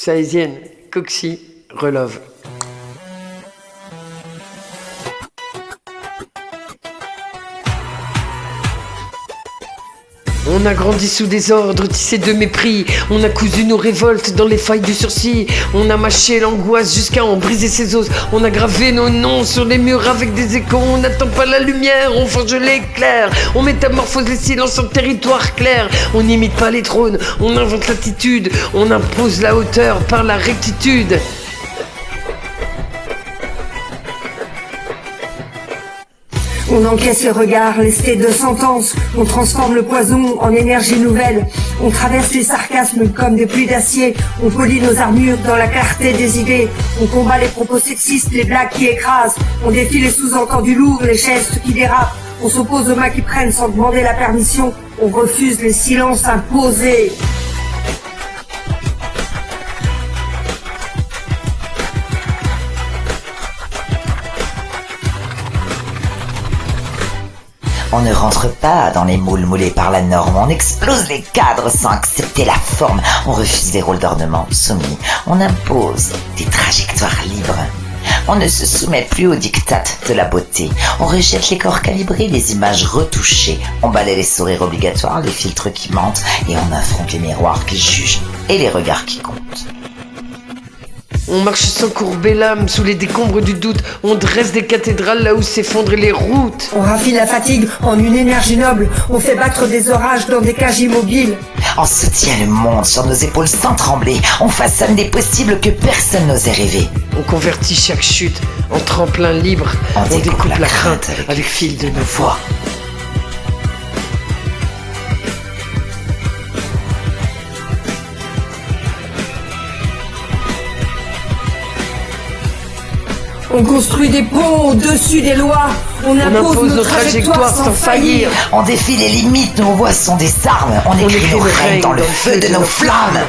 Saésienne, Coxy, Relove. On a grandi sous des ordres tissés de mépris. On a cousu nos révoltes dans les failles du sursis. On a mâché l'angoisse jusqu'à en briser ses os. On a gravé nos noms sur les murs avec des échos. On n'attend pas la lumière, on forge l'éclair. On métamorphose les silences en territoire clair. On n'imite pas les trônes, on invente l'attitude. On impose la hauteur par la rectitude. On encaisse les regards, lestés de sentences. On transforme le poison en énergie nouvelle. On traverse les sarcasmes comme des pluies d'acier. On polit nos armures dans la clarté des idées. On combat les propos sexistes, les blagues qui écrasent. On défie les sous-entendus lourds, les gestes qui dérapent. On s'oppose aux mains qui prennent sans demander la permission. On refuse les silences imposés. On ne rentre pas dans les moules moulés par la norme, on explose les cadres sans accepter la forme, on refuse les rôles d'ornement soumis, on impose des trajectoires libres. On ne se soumet plus aux diktats de la beauté, on rejette les corps calibrés, les images retouchées, on balaie les sourires obligatoires, les filtres qui mentent, et on affronte les miroirs qui jugent et les regards qui comptent. On marche sans courber l'âme sous les décombres du doute. On dresse des cathédrales là où s'effondrent les routes. On raffine la fatigue en une énergie noble. On fait battre des orages dans des cages immobiles. On soutient le monde sur nos épaules sans trembler. On façonne des possibles que personne n'osait rêver. On convertit chaque chute en tremplin libre. On découpe la crainte avec fil de nos voix. On construit des ponts au-dessus des lois. On impose nos trajectoires sans faillir. On défie les limites, nos voix sont des armes. On écrit nos règnes dans le feu de nos flammes.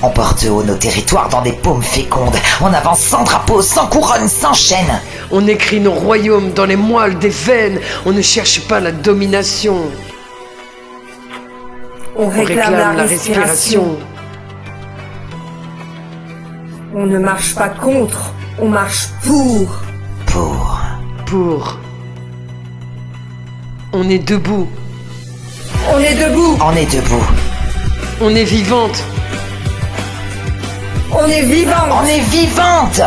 On porte haut nos territoires dans des paumes fécondes. On avance sans drapeau, sans couronne, sans chaîne. On écrit nos royaumes dans les moelles des veines. On ne cherche pas la domination. On réclame la respiration. On ne marche pas contre, on marche pour. Pour. On est debout. On est debout. On est debout. On est vivante. On est vivante. On est vivante.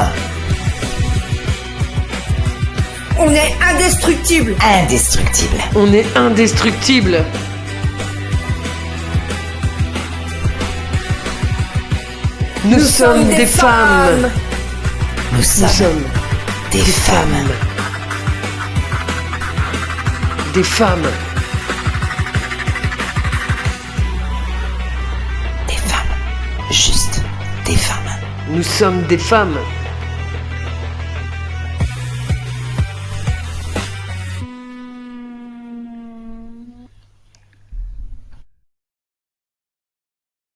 On est indestructible. Indestructible. On est indestructible. Nous sommes des femmes. Nous sommes des femmes. Des femmes. Des femmes. Juste des femmes. Nous sommes des femmes.